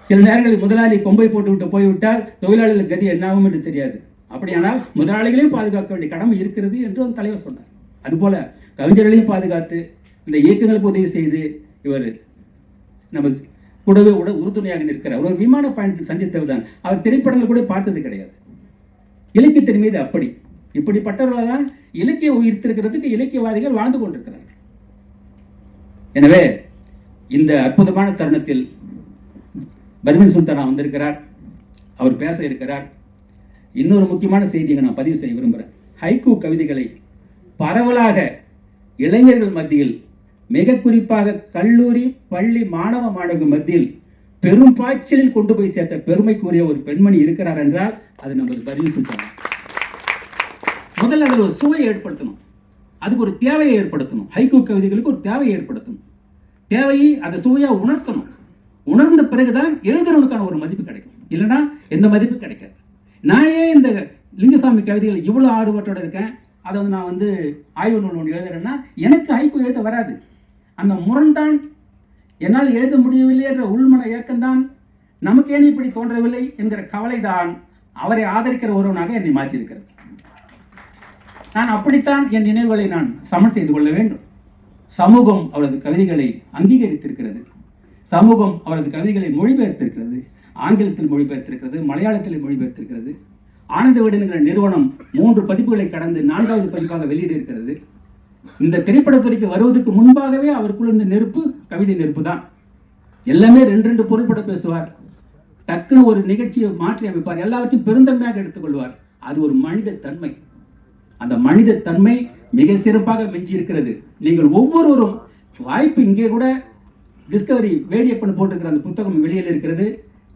சில நேரங்களில் முதலாளி கொம்பை போட்டு விட்டு போய்விட்டால் தொழிலாளிகள் கதி என்னாகும் என்று தெரியாது. அப்படியானால் முதலாளிகளையும் பாதுகாக்க வேண்டிய கடமை இருக்கிறது என்று ஒரு தலைவர் சொன்னார். அதுபோல கவிஞர்களையும் பாதுகாத்து இந்த இயக்கங்களுக்கு உதவி செய்து இவர் நம்ம கூடவே உறுதுணையாக நிற்கிறார். ஒரு விமான பயணத்தில் சந்தித்தவர் தான். அவர் திரைப்படங்கள் கூட பார்த்தது கிடையாது. இலக்கியத்தின் மீது இப்படிப்பட்டவர்கள் தான் இலக்கியம் உயிர்த்திருக்கிறதுக்கு இலக்கியவாதிகள் வாழ்ந்து கொண்டிருக்கிறார்கள். எனவே இந்த அற்புதமான தருணத்தில் பர்வீன் சுல்தானா வந்திருக்கிறார், அவர் பேச இருக்கிறார். இன்னொரு முக்கியமான செய்தியை நான் பதிவு செய்ய விரும்புகிறேன். ஹைக்கூ கவிதைகளை பரவலாக இளைஞர்கள் மத்தியில், மிக குறிப்பாக கல்லூரி பள்ளி மாணவ மாணவர்கள் மத்தியில் பெரும் பாய்ச்சலில் கொண்டு போய் சேர்த்த பெருமைக்குரிய ஒரு பெண்மணி இருக்கிறார் என்றால் அது நமது பர்வீன் சுல்தானா. முதல்ல அதில் ஒரு சுவையை ஏற்படுத்தணும், அதுக்கு ஒரு தேவையை ஏற்படுத்தணும். ஹைக்கூ கவிதைகளுக்கு ஒரு தேவையை ஏற்படுத்தணும், தேவையை அந்த சுவையாக உணர்த்தணும். உணர்ந்த பிறகுதான் எழுதுறவனுக்கான ஒரு மதிப்பு கிடைக்கும், இல்லைன்னா எந்த மதிப்பு கிடைக்காது. நான் ஏன் இந்த லிங்குசாமி கவிதைகள் இவ்வளோ ஆர்வத்தோடு இருக்கேன், அதை வந்து நான் வந்து ஆய்வு நூல் ஒன்று எழுதுறேன்னா எனக்கு ஹைக்கூ எழுத வராது. அந்த முரண்தான், என்னால் எழுத முடியவில்லை என்ற உள்மன இயக்கம்தான், நமக்கு ஏன் இப்படி தோன்றவில்லை என்கிற கவலை தான் அவரை ஆதரிக்கிற ஒருவனாக என்னை மாற்றியிருக்கிறது. நான் அப்படித்தான் என் நினைவுகளை நான் சமன் செய்து கொள்ள வேண்டும். சமூகம் அவரது கவிதைகளை அங்கீகரித்திருக்கிறது, சமூகம் அவரது கவிதைகளை மொழிபெயர்த்திருக்கிறது, ஆங்கிலத்தில் மொழிபெயர்த்திருக்கிறது, மலையாளத்தில் மொழிபெயர்த்திருக்கிறது. ஆனந்த வீடு என்கிற நிறுவனம் 3 பதிப்புகளை கடந்து 4வது பதிப்பாக வெளியிட இருக்கிறது. இந்த திரைப்படத்துறைக்கு வருவதற்கு முன்பாகவே அவருக்குள்ள இந்த நெருப்பு கவிதை நெருப்பு தான். எல்லாமே 2 பொருள்பட பேசுவார், டக்குன்னு ஒரு நிகழ்ச்சியை மாற்றி அமைப்பார், எல்லாவற்றையும் பெருந்தன்மையாக எடுத்துக்கொள்வார். அது ஒரு மனித தன்மை. அந்த மனித தன்மை மிக சிறப்பாக மிஞ்சி இருக்கிறது. நீங்கள் ஒவ்வொருவரும் வாய்ப்பு, இங்கே கூட டிஸ்கவரி வேடியப்பன் போட்டிருக்கிற அந்த புத்தகம் வெளியில் இருக்கிறது.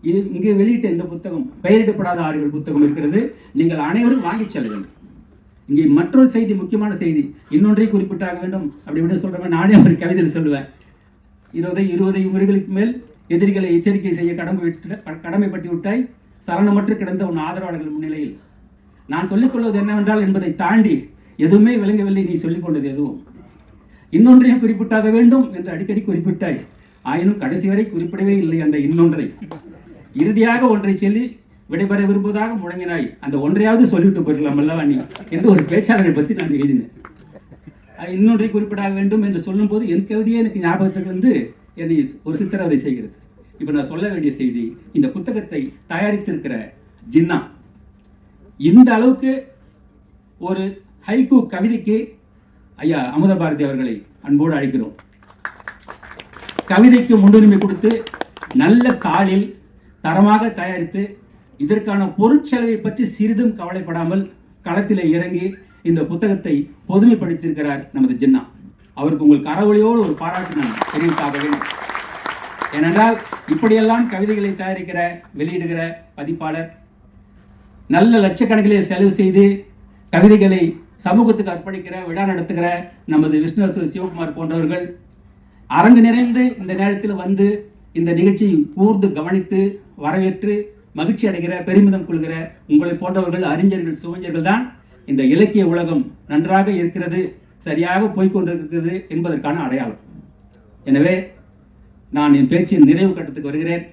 இது இங்கே வெளியிட்ட இந்த புத்தகம் பெயரிடப்படாத ஆறுகள் புத்தகம் இருக்கிறது. நீங்கள் அனைவரும் வாங்கி செல்ல வேண்டும். இங்கே மற்றொரு செய்தி, முக்கியமான செய்தி, இன்னொன்றை குறிப்பிட்டாக வேண்டும். அப்படி இப்படி சொல்கிறேன், நானே ஒரு கவிதையில் சொல்லுவேன். 20 முறைகளுக்கு மேல் எதிரிகளை எச்சரிக்கை செய்ய கடமைப்பட்டு விட்டாய், சரணமற்று கிடந்த உன் ஆதரவாளர்கள் முன்னிலையில் நான் சொல்லிக்கொள்வது என்னவென்றால் என்பதை தாண்டி எதுவுமே விளங்கவில்லை நீ சொல்லிக் கொண்டது எதுவும். இன்னொன்றையும் குறிப்பிட்டாக வேண்டும் என்று அடிக்கடி குறிப்பிட்டாய், ஆயினும் கடைசி வரை குறிப்பிடவே இல்லை அந்த இன்னொன்றை. இறுதியாக ஒன்றை சொல்லி விடைபெற விரும்புவதாக முழங்கினாய், அந்த ஒன்றையாவது சொல்லிவிட்டு போயிருக்கலாம் அல்லவா நீ என்று ஒரு பேச்சாளரை பற்றி நான் எழுதினேன். இன்னொன்றை குறிப்பிடாக வேண்டும் என்று சொல்லும் போது என் கவிதையே எனக்கு ஞாபகத்துக்கு வந்து என்னை ஒரு சித்திரவதை செய்கிறது. இப்போ நான் சொல்ல வேண்டிய செய்தி, இந்த புத்தகத்தை தயாரித்திருக்கிற ஜின்னா இந்த அளவுக்கு ஒரு ஹைக்கூ கவிதைக்கு ஐயா அமுத பாரதி அவர்களை அன்போடு அழைக்கிறோம். கவிதைக்கு முன்னுரிமை கொடுத்து நல்ல தாளில் தரமாக தயாரித்து இதற்கான பொருட்செலவை பற்றி சிறிதும் கவலைப்படாமல் களத்திலே இறங்கி இந்த புத்தகத்தை பொதுமைப்படுத்தியிருக்கிறார் நமது ஜின்னா. அவருக்கு உங்கள் கரவொலியோடு ஒரு பாராட்டு நான் தெரிவித்தாக வேண்டும். ஏனென்றால் இப்படியெல்லாம் கவிதைகளை தயாரிக்கிற வெளியிடுகிற பதிப்பாளர் நல்ல லட்சக்கணக்கிலே செலவு செய்து கவிதைகளை சமூகத்துக்கு அர்ப்பணிக்கிற விழா நடத்துகிற நமது விஷ்ணு சிவகுமார் போன்றவர்கள் அரங்கு நிறைந்து இந்த நேரத்தில் வந்து இந்த நிகழ்ச்சியை கூர்ந்து கவனித்து வரவேற்று மகிழ்ச்சி அடைகிற, பெருமிதம் கொள்கிற உங்களை போன்றவர்கள், அறிஞர்கள், சுவைஞர்கள் தான் இந்த இலக்கிய உலகம் நன்றாக இருக்கிறது, சரியாக போய்கொண்டிருக்கிறது என்பதற்கான அடையாளம். எனவே நான் என் பேச்சின் நிறைவு கட்டத்துக்கு வருகிறேன்.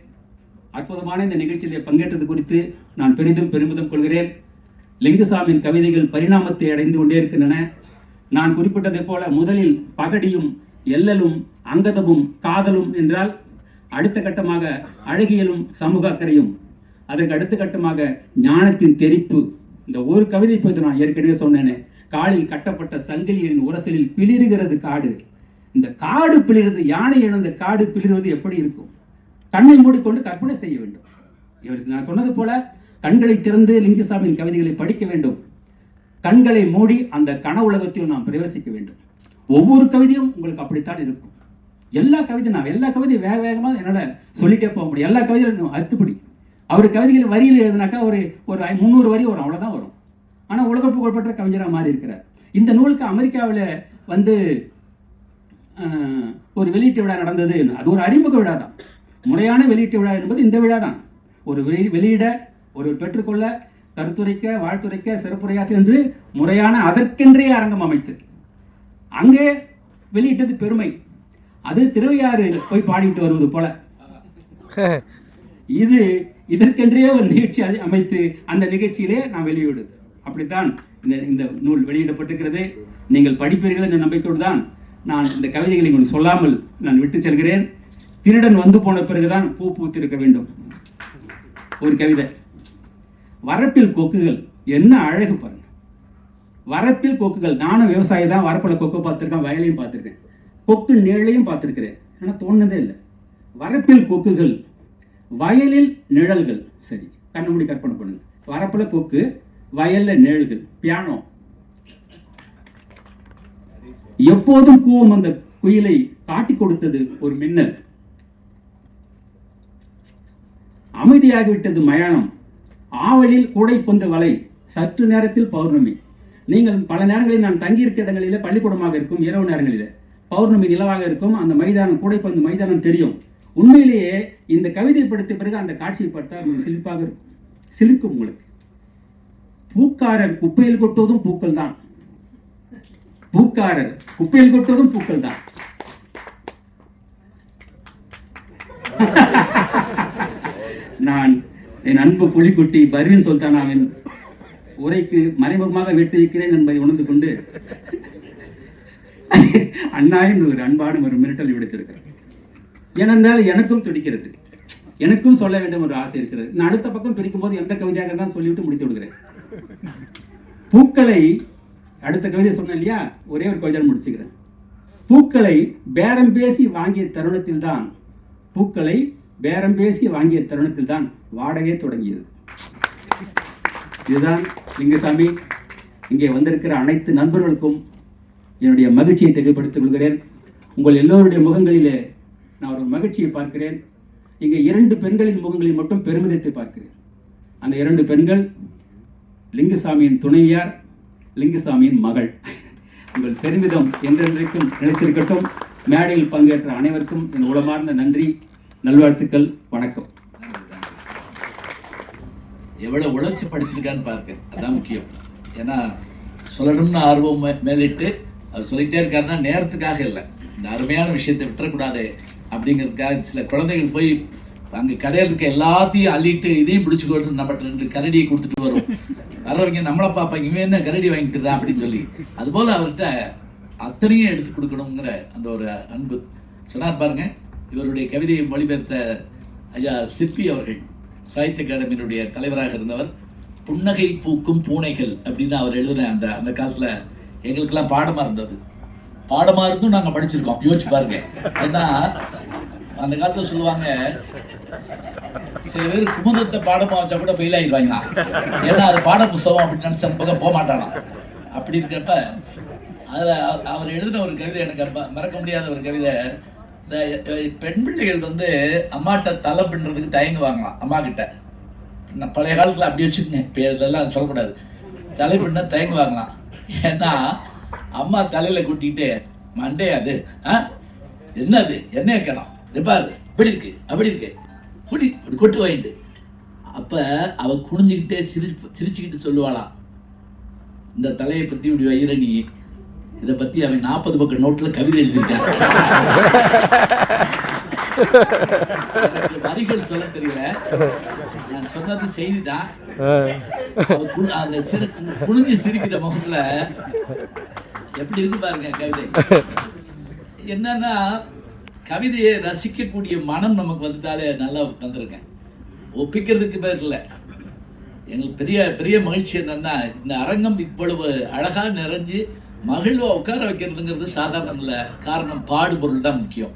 அற்புதமான இந்த நிகழ்ச்சியிலே பங்கேற்றது குறித்து நான் பெருமிதம் கொள்கிறேன். லிங்குசாமியின் கவிதைகள் பரிணாமத்தை அடைந்து கொண்டே இருக்கின்றன. நான் குறிப்பிட்டதை போல முதலில் பகடியும் எல்லலும் அங்கதமும் காதலும் என்றால் அடுத்த கட்டமாக அழகியலும் சமூக அக்கறையும், அதற்கு அடுத்த கட்டமாக ஞானத்தின் தெரிப்பு. இந்த ஒரு கவிதை பற்றி நான் ஏற்கனவே சொன்னேனே, காலில் கட்டப்பட்ட சங்கிலியின் உரசலில் பிளிறுகிறது காடு. இந்த காடு பிளிர்றது, யானை இழந்த காடு பிளிர்வது எப்படி இருக்கும்? கண்ணை மூடிக்கொண்டு கற்பனை செய்ய வேண்டும். இவருக்கு நான் சொன்னது போல கண்களை திறந்து லிங்குசாமியின் கவிதைகளை படிக்க வேண்டும். கண்களை மூடி அந்த கன உலகத்தில் நாம் பிரவேசிக்க வேண்டும். ஒவ்வொரு கவிதையும் உங்களுக்கு அப்படித்தான் இருக்கும். எல்லா கவிதையும் வேக வேகமாக என்னால் சொல்லிட்டே போக முடியும். எல்லா கவிதையும் அத்துப்படி. அவர் கவிதைகள் வரியில் எழுதினாக்கா ஒரு 300 வரி வரும், அவ்வளோதான் வரும். ஆனால் உலக புகழ்பெற்ற கவிஞராக மாறி இருக்கிறார். இந்த நூலுக்கு அமெரிக்காவில் வந்து ஒரு வெளியீட்டு விழா நடந்தது. அது ஒரு அறிமுக விழா தான். முறையான வெளியீட்டு விழா என்பது இந்த விழா தான். ஒரு வெளியிட, ஒரு பெற்றுக்கொள்ள, கருத்துரைக்க, வாழ்த்துரைக்க, சிறப்புரையாற்ற என்று முறையான அதற்கென்றே அரங்கம் அமைத்து அங்கே வெளியிட்டது பெருமை. அது திருவையாறு போய் பாடிட்டு வருவது போல. இது இதற்கென்றே ஒரு நிகழ்ச்சி அமைத்து அந்த நிகழ்ச்சியிலே நான் வெளியிடுது. அப்படித்தான் இந்த நூல் வெளியிடப்பட்டிருக்கிறது. நீங்கள் படிப்பீர்கள் என்ற நம்பிக்கையோடு தான் நான் இந்த கவிதைகளை உங்களுக்கு சொல்லாமல் நான் விட்டு செல்கிறேன். திருடன் வந்து போன பிறகுதான் பூ பூத்திருக்க வேண்டும். ஒரு கவிதை. வரப்பில் கொக்குகள், என்ன அழகு பாருங்க. வரப்பில் கொக்குகள். நானும் விவசாயி தான். வரப்பில் கொக்கு பார்த்துருக்கேன், வயலையும் பார்த்துருக்கேன், கொக்கு நிழலையும் பார்த்துருக்கிறேன். ஆனால் தோணுனதே இல்லை. வரப்பில் கொக்குகள், வயலில் நிழல்கள். சரி, கண்ணு மூடி கற்பனை பண்ணுங்க. வரப்பில் கொக்கு, வயல்ல நிழல்கள். பியானோ. எப்போதும் கூவும் அந்த குயிலை காட்டி கொடுத்தது ஒரு மின்னல். அமைதியாகிவிட்டது மயானம். ஆவலில் கூடைப்பந்து வலை. சற்று நேரத்தில் பௌர்ணமி. நீங்கள் பல நேரங்களில் நான் தங்கியிருக்க இடங்களிலே பள்ளிக்கூடமாக இருக்கும், இரவு நேரங்களிலே பௌர்ணமி நிலவாக இருக்கும். அந்த மைதானம், கூடைப்பந்து மைதானம் தெரியும். உண்மையிலேயே இந்த கவிதை படித்த பிறகு அந்த காட்சியை பார்த்தால் சிலிர்ப்பாக இருக்கும். சிலிர்க்கும் உங்களுக்கு. பூக்காரர் குப்பையில் கொட்டுவதும் பூக்கள் தான். பூக்காரர் குப்பையில் கொட்டுவதும் பூக்கள் தான். நான் என் அன்பு புலிக்குட்டி பர்வீன் சுல்தானாவின் உரைக்கு மறைமுகமாக வெட்டி வைக்கிறேன் என்பதை உணர்ந்து கொண்டு அண்ணா என்று ஒரு அன்பான ஒரு மிரட்டல் விடுத்திருக்கிறேன். ஏனென்றால் எனக்கும் துடிக்கிறது, எனக்கும் சொல்ல வேண்டும் ஒரு ஆசை இருக்கிறது. நான் அடுத்த பக்கம் பிரிக்கும் போது எந்த கவிதையாக தான் சொல்லிவிட்டு முடித்து விடுகிறேன். பூக்களை, அடுத்த கவிதை சொன்னேன் இல்லையா, ஒரே ஒரு கவிதை முடிச்சுக்கிறேன். பூக்களை பேரம் பேசி வாங்கிய தருணத்தில் தான், பூக்களை பேரம் பேசி வாங்கிய தருணத்தில் தான் வாடகை தொடங்கியது. இதுதான் லிங்குசாமி. இங்கே வந்திருக்கிற அனைத்து நண்பர்களுக்கும் என்னுடைய மகிழ்ச்சியை தெளிவுபடுத்திக் கொள்கிறேன். உங்கள் எல்லோருடைய முகங்களிலே நான் ஒரு மகிழ்ச்சியை பார்க்கிறேன். இங்கே 2 பெண்களின் முகங்களில் மட்டும் பெருமிதத்தை பார்க்கிறேன். அந்த 2 பெண்கள் லிங்குசாமியின் துணைவியார், லிங்குசாமியின் மகள். உங்கள் பெருமிதம் என்றென்றைக்கும் நிலைத்திருக்கட்டும். மேடையில் பங்கேற்ற அனைவருக்கும் என் உளமார்ந்த நன்றி, நல்வாழ்த்துக்கள், வணக்கம். எவ்வளோ உழைச்சி படிச்சிருக்கான்னு பாருங்க, அதான் முக்கியம். ஏன்னா சொல்லணும்னு ஆர்வம் மேலிட்டு அவர் சொல்லிகிட்டே இருக்காருன்னா நேரத்துக்காக இல்லை, இந்த அருமையான விஷயத்தை விட்டுறக்கூடாது அப்படிங்கிறதுக்காக. சில குழந்தைகள் போய் அங்கே கடையில் இருக்க எல்லாத்தையும் அள்ளிட்டு இதையும் பிடிச்சி கொடுத்து நம்மகிட்ட 2 கரடியை கொடுத்துட்டு வரும். வர்றவங்க நம்மளை பார்ப்பாங்க, இவன் என்ன கரடி வாங்கிட்டுறான் அப்படின்னு சொல்லி. அதுபோல் அவர்கிட்ட அத்தனையும் எடுத்து கொடுக்கணுங்கிற அந்த ஒரு அன்பு சொன்னார் பாருங்க. இவருடைய கவிதையை மொழிபெயர்த்த ஐயா சிற்பி அவர்கள், சாகித்ய அகாடமியினுடைய தலைவராக இருந்தவர். புன்னகை பூக்கும் பூனைகள் அப்படின்னு அவர் எழுதின அந்த காலத்தில் எங்களுக்கெல்லாம் பாடமாக இருந்தது. பாடமாக இருந்தும் நாங்கள் படிச்சிருக்கோம். யோசிச்சு பாருங்க. ஏன்னா அந்த காலத்தில் சொல்லுவாங்க, சில பேர் குமுதத்தை பாடமாக வச்சா கூட ஃபெயில் ஆகிடுவாங்களா, ஏன்னா அது பாட புஸ்தகம் அப்படின்னு நினச்ச பக்கம் போக மாட்டானா. அப்படி இருக்கிறப்ப அதில் அவர் எழுதின ஒரு கவிதை எனக்கு மறக்க முடியாத ஒரு கவிதை. இந்த பெண் பிள்ளைகள் வந்து அம்மாட்ட தலை பின்னுறதுக்கு தயங்குவாங்களாம். அம்மா கிட்ட நான் பழைய காலத்தில் அப்படி வச்சுக்கோங்க, இப்போ இதெல்லாம் சொல்லக்கூடாது. தலை பின்ன தயங்குவாங்களாம். ஏன்னா அம்மா தலையில் கூட்டிகிட்டு மண்டே அது என்னது என்ன வைக்கணும் பாரு, இப்படி இருக்கு அப்படி இருக்கு குடி இப்படி கொட்டு வாங்கிட்டு. அப்போ அவள் குனிஞ்சிக்கிட்டே சிரிச்சுக்கிட்டு சொல்லுவாளாம், இந்த தலையை பற்றி இப்படி வைகிற நீ, இதை பற்றி அவன் 40 பக்கம் நோட்டில் கவிதை எழுதியிருக்கான். வரிகள் சொல்ல தெரியல, நான் சொன்னது செய்திதான். அந்த குனிஞ்சு சிரிக்கிற முகத்துல எப்படி இருக்கு பாருங்க கவிதை. என்னன்னா கவிதையை ரசிக்கக்கூடிய மனம் நமக்கு வந்துட்டாலே நல்லா வந்திருக்கேன். ஒப்பிக்கிறதுக்கு பேர் இல்லை. எங்களுக்கு பெரிய பெரிய மகிழ்ச்சி என்னன்னா, இந்த அரங்கம் இவ்வளவு அழகாக நிறைஞ்சு மகிழ்வாக உட்கார வைக்கிறதுங்கிறது சாதாரணம் இல்லை. காரணம் பாடுபொருள் தான் முக்கியம்.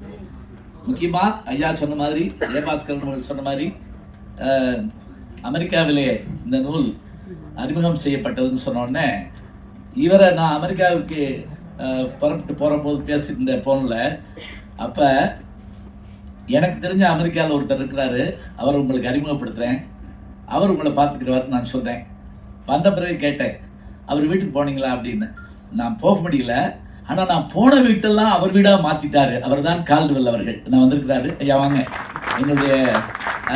முக்கியமாக ஐயா சொன்ன மாதிரி, ஜெயபாஸ்கரன் சொன்ன மாதிரி, அமெரிக்காவிலே இந்த நூல் அறிமுகம் செய்யப்பட்டதுன்னு சொன்னோடனே, இவரை நான் அமெரிக்காவுக்கு புறப்பட்டு போகிற போது பேசியிருந்தேன் ஃபோனில். அப்போ எனக்கு தெரிஞ்ச அமெரிக்காவில் ஒருத்தர் இருக்கிறாரு, அவரை உங்களுக்கு அறிமுகப்படுத்துகிறேன், அவர் உங்களை பார்த்துக்கிடுவார்னு நான் சொன்னேன். வந்த பிறகு கேட்டேன், அவர் வீட்டுக்கு போனீங்களா அப்படின்னு. நான் போக முடியல, ஆனால் நான் போன வீட்டெல்லாம் அவர் வீடாக மாற்றிட்டாரு. அவர் தான் கால்டுவெல் அவர்கள். நான் வந்திருக்கிறாரு. ஐயா வாங்க. என்னுடைய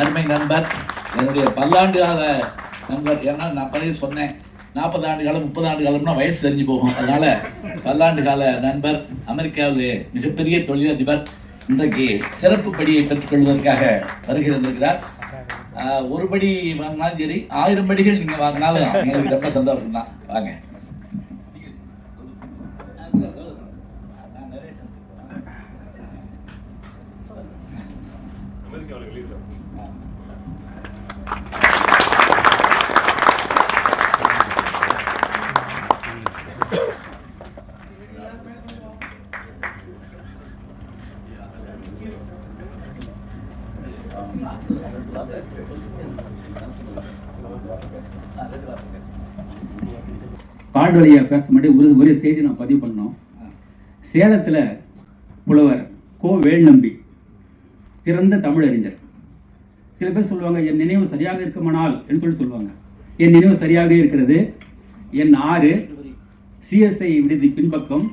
அருமை நண்பர், என்னுடைய பல்லாண்டு கால நண்பர். ஏன்னா நான் பழைய சொன்னேன், 40 ஆண்டு காலம் 30 ஆண்டு காலம்னா வயசு தெரிஞ்சு போகும். அதனால் பல்லாண்டு கால நண்பர், அமெரிக்காவிலே மிகப்பெரிய தொழிலதிபர், இன்றைக்கு சிறப்பு படியை பெற்றுக்கொள்வதற்காக வருகை தந்திருக்கிறார். ஒரு படி வாங்கினாலும் சரி, 1000 படிகள் நீங்கள் வாங்கினாலும் எங்களுக்கு ரொம்ப சந்தோஷம் தான். வாங்க. பால்வழியா பேச மாட்டேன். ஒரு செய்தி நான் பதிவு பண்ணோம். சேலத்தில் புலவர் கோ வேல்நம்பி சிறந்த தமிழறிஞர். சில பேர் சொல்லுவாங்க, என் நினைவு சரியாக இருக்குமானால் என்று சொல்லுவாங்க. என் நினைவு சரியாக இருக்கிறது. என் 6 சிஎஸ்ஐ விடுதி பின்பக்கம்,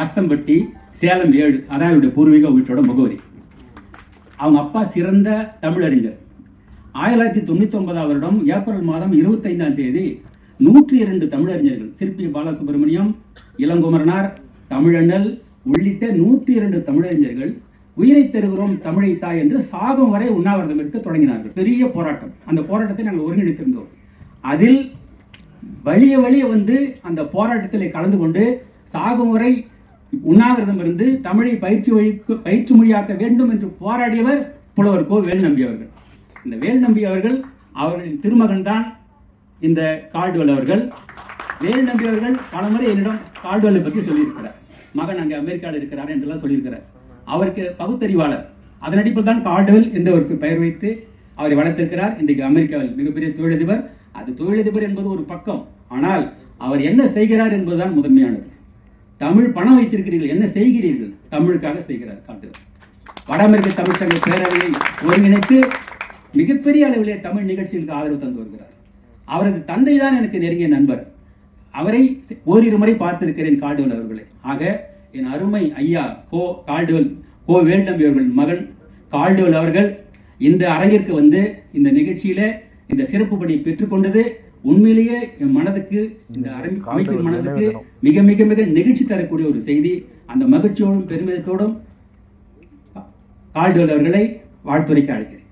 அஸ்தம்பட்டி, சேலம் 7, அதான் அவருடைய பூர்வீக வீட்டோட முகவரி. அவங்க அப்பா சிறந்த தமிழறிஞர். 1999ஆம் வருடம் ஏப்ரல் மாதம் 25ஆம் தேதி 102 தமிழறிஞர்கள், சிற்பி பாலசுப்ரமணியம், இளங்குமரனார், தமிழண்ணல் உள்ளிட்ட 102 தமிழறிஞர்கள் உயிரை தருகிறோம் தமிழை தாய் என்று சாகும் வரை உண்ணாவிரதம் எடுக்க தொடங்கினார்கள். பெரிய போராட்டம். அந்த போராட்டத்தை நாங்கள் ஒருங்கிணைத்திருந்தோம். அதில் வழிய வந்து அந்த போராட்டத்தில் கலந்து கொண்டு சாகும் வரை உண்ணாவிரதம் இருந்து தமிழை பயிற்று மொழியாக்க வேண்டும் என்று போராடியவர் புலவர் கோ வேல்நம்பி அவர்கள். இந்த வேல்நம்பி அவர்கள், அவர்களின் திருமகன் தான் இந்த கால்டுவெல் அவர்கள். வேல்நம்பி அவர்கள் பலமுறை என்னிடம் கால்டுவெல்லை பற்றி சொல்லியிருக்கிறார். மகன் அங்கே அமெரிக்காவில் இருக்கிறார் என்றெல்லாம் சொல்லியிருக்கிறார். அவருக்கு பகுத்தறிவாளர். அதன் அடிப்பில் தான் கால்டுவெல் என்றவருக்கு பெயர் வைத்து அவரை வளர்த்திருக்கிறார். இன்றைக்கு அமெரிக்காவில் மிகப்பெரிய தொழிலதிபர். அது தொழிலதிபர் என்பது ஒரு பக்கம், ஆனால் அவர் என்ன செய்கிறார் என்பதுதான் முதன்மையானது. தமிழ் பணம் வைத்திருக்கிறீர்கள், என்ன செய்கிறீர்கள்? தமிழுக்காக செய்கிறார் கால்டுவெல். வட அமெரிக்க தமிழ்ச்சங்க பேரவையை ஒருங்கிணைத்து மிகப்பெரிய அளவிலே தமிழ் நிகழ்ச்சிகளுக்கு ஆதரவு தந்து வருகிறார். அவரது தந்தை தான் எனக்கு நெருங்கிய நண்பர். அவரை ஓரிரு முறை பார்த்திருக்கிறேன் கால்டுவெல் அவர்களை. ஆக என் அருமை ஐயா கோ வேல்நம்பி அவர்களின் மகன் கால்டுவெல் அவர்கள் இந்த அரங்கிற்கு வந்து இந்த நிகழ்ச்சியில இந்த சிறப்பு பணியை பெற்றுக்கொண்டது உண்மையிலேயே என் மனதுக்கு, இந்த அமைப்பின் மனதுக்கு மிக மிக மிக நெகிழ்ச்சி தரக்கூடிய ஒரு செய்தி. அந்த மகிழ்ச்சியோடும் பெருமிதத்தோடும் கால்டுவெல் அவர்களை வாழ்த்துரைக்க அழைக்கிறேன்.